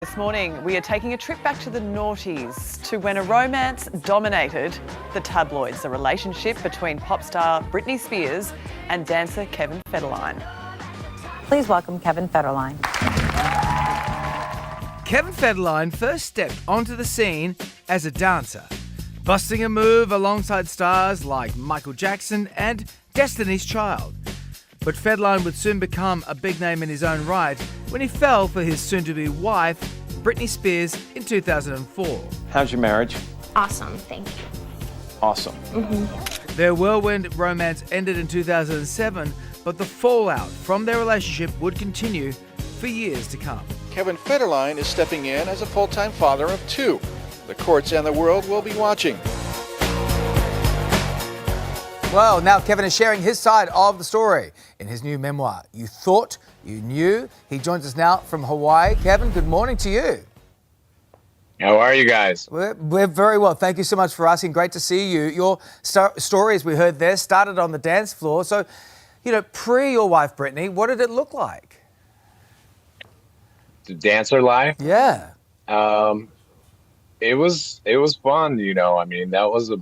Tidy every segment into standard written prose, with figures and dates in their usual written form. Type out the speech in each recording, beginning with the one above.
This morning, we are taking a trip back to the noughties, to when a romance dominated the tabloids, the relationship between pop star Britney Spears and dancer Kevin Federline. Please welcome Kevin Federline. Kevin Federline first stepped onto the scene as a dancer, busting a move alongside stars like Michael Jackson and Destiny's Child. But Federline would soon become a big name in his own right when he fell for his soon-to-be wife, Britney Spears, in 2004. How's your marriage? Awesome, thank you. Awesome. Their whirlwind romance ended in 2007, but the fallout from their relationship would continue for years to come. Kevin Federline is stepping in as a full-time father of two. The courts and the world will be watching. Well, now Kevin is sharing his side of the story in his new memoir, You Thought You Knew. He joins us now from Hawaii. Kevin, good morning to you. How are you guys? We're very well. Thank you so much for asking. Great to see you. Your story, as we heard there, started on the dance floor. So, pre your wife, Britney, what did it look like? The dancer life? Yeah. It was fun, that was a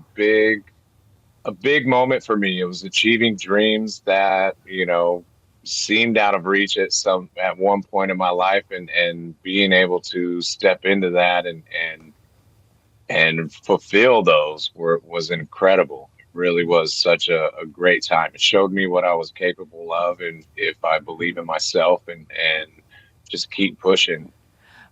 big moment for me. It was achieving dreams that, seemed out of reach at one point in my life, and being able to step into that and fulfill those was incredible. It really was such a great time. It showed me what I was capable of, and if I believe in myself and just keep pushing.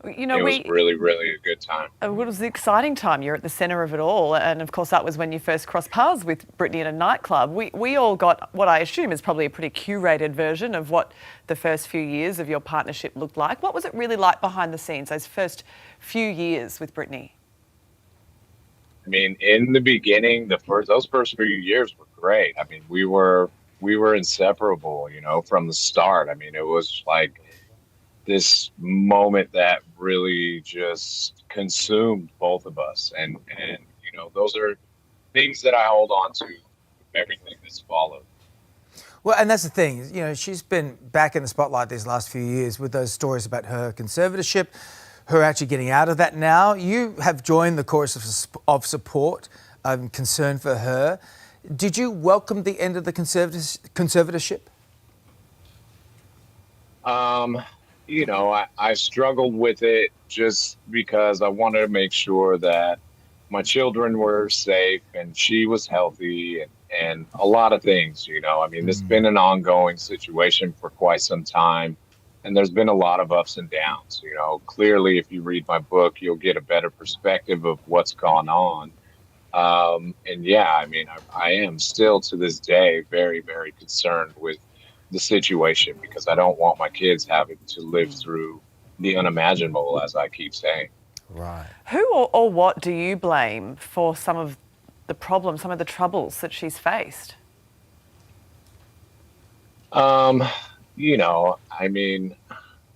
It was really, really a good time. It was the exciting time. You're at the centre of it all. And of course, that was when you first crossed paths with Britney in a nightclub. We all got what I assume is probably a pretty curated version of what the first few years of your partnership looked like. What was it really like behind the scenes, those first few years with Britney? In the beginning, those first few years were great. We were inseparable, from the start. It was like this moment that really just consumed both of us. And those are things that I hold on to, everything that's followed. Well, and that's the thing, she's been back in the spotlight these last few years with those stories about her conservatorship, her actually getting out of that now. You have joined the chorus of support, concern for her. Did you welcome the end of the conservatorship? I struggled with it just because I wanted to make sure that my children were safe and she was healthy and a lot of things, This has been an ongoing situation for quite some time, and there's been a lot of ups and downs. Clearly, if you read my book, you'll get a better perspective of what's gone on. I am still to this day very, very concerned with the situation, because I don't want my kids having to live through the unimaginable, as I keep saying. Right. Who or what do you blame for some of the problems, some of the troubles that she's faced? I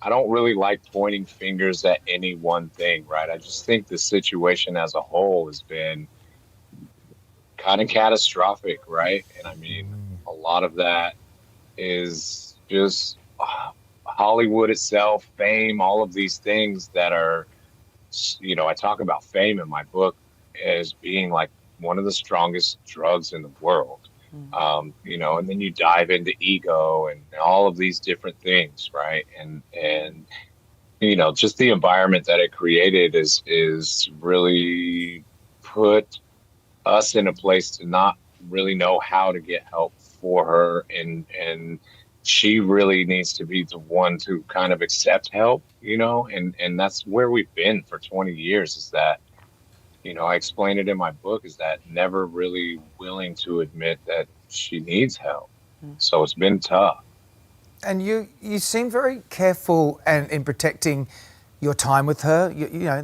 don't really like pointing fingers at any one thing, right? I just think the situation as a whole has been kind of catastrophic, right? And a lot of that is just Hollywood itself, fame, all of these things that are, I talk about fame in my book as being like one of the strongest drugs in the world. And then you dive into ego and all of these different things, right? And just the environment that it created is really put us in a place to not really know how to get help for her, and she really needs to be the one to kind of accept help, and that's where we've been for 20 years, is that, I explain it in my book, is that never really willing to admit that she needs help. So it's been tough. And you seem very careful and in protecting your time with her.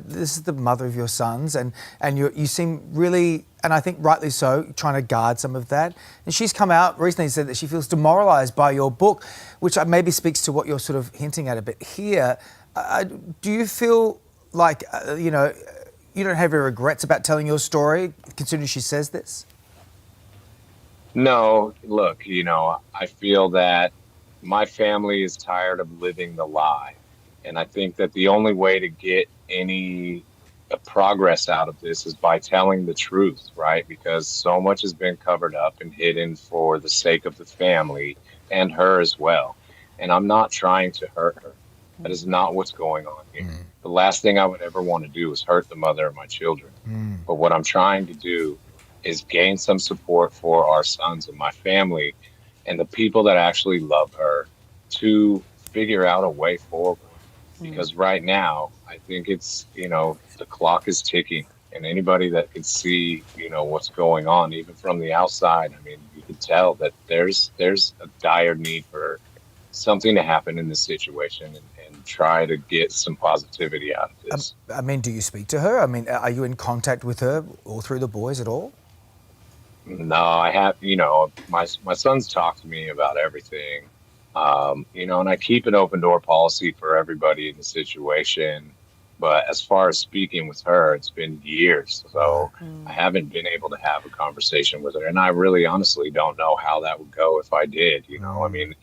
This is the mother of your sons, and you seem really, and I think rightly so, trying to guard some of that. And she's come out recently and said that she feels demoralised by your book, which maybe speaks to what you're sort of hinting at a bit here. Do you feel like, you don't have any regrets about telling your story, considering she says this? No, look, I feel that my family is tired of living the lie. And I think that the only way to get any progress out of this is by telling the truth, right? Because so much has been covered up and hidden for the sake of the family and her as well. And I'm not trying to hurt her. That is not what's going on here. The last thing I would ever want to do is hurt the mother of my children. But what I'm trying to do is gain some support for our sons and my family and the people that actually love her to figure out a way forward. Because right now, I think it's, the clock is ticking, and anybody that can see, what's going on, even from the outside, I mean, you can tell that there's a dire need for something to happen in this situation and try to get some positivity out of this. I mean, do you speak to her? I mean, are you in contact with her or through the boys at all? No, I have, my sons talk to me about everything. And I keep an open door policy for everybody in the situation. But as far as speaking with her, it's been years. So I haven't been able to have a conversation with her. And I really honestly don't know how that would go if I did. I mean,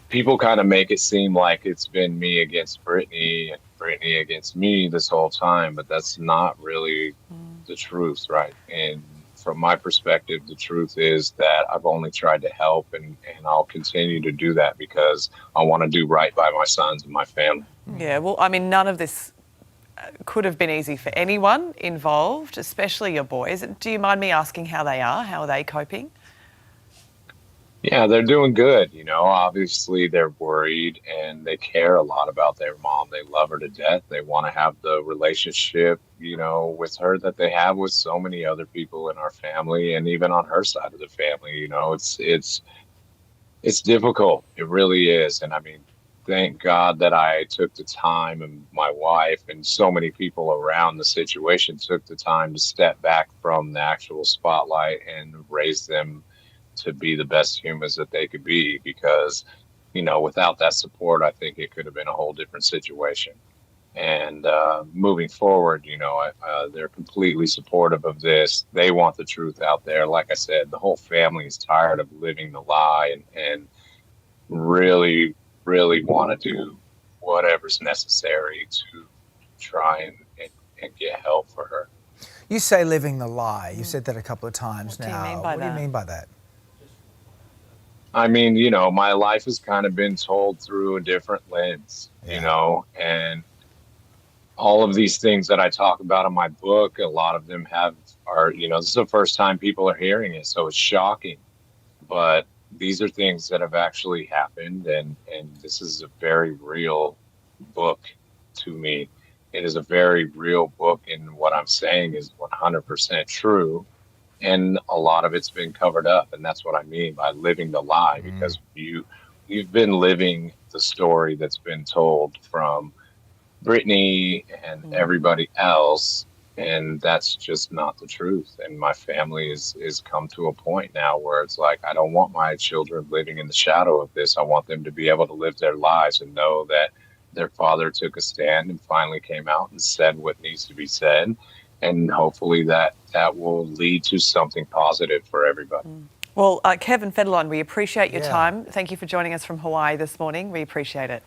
people kind of make it seem like it's been me against Brittany and Brittany against me this whole time. But that's not really the truth, right? And from my perspective, the truth is that I've only tried to help, and I'll continue to do that because I want to do right by my sons and my family. Yeah, well, I mean, none of this could have been easy for anyone involved, especially your boys. Do you mind me asking how they are? How are they coping? Yeah, they're doing good. Obviously they're worried and they care a lot about their mom. They love her to death. They want to have the relationship, with her that they have with so many other people in our family, and even on her side of the family. It's difficult. It really is. And I mean, thank God that I took the time, and my wife and so many people around the situation took the time to step back from the actual spotlight and raise them to be the best humans that they could be, because, without that support, I think it could have been a whole different situation. And moving forward, they're completely supportive of this. They want the truth out there. Like I said, the whole family is tired of living the lie and really, really want to do whatever's necessary to try and get help for her. You say living the lie. You said that a couple of times What do now. you mean by What do you that? mean by that? I mean, my life has kind of been told through a different lens, and all of these things that I talk about in my book, a lot of them are, this is the first time people are hearing it. So it's shocking, but these are things that have actually happened. And this is a very real book to me. It is a very real book. And what I'm saying is 100% true. And a lot of it's been covered up. And that's what I mean by living the lie, because you've been living the story that's been told from Brittany and everybody else. And that's just not the truth. And my family is come to a point now where it's like, I don't want my children living in the shadow of this. I want them to be able to live their lives and know that their father took a stand and finally came out and said what needs to be said. And hopefully that will lead to something positive for everybody. Well, Kevin Federline, we appreciate your Yeah. time. Thank you for joining us from Hawaii this morning. We appreciate it.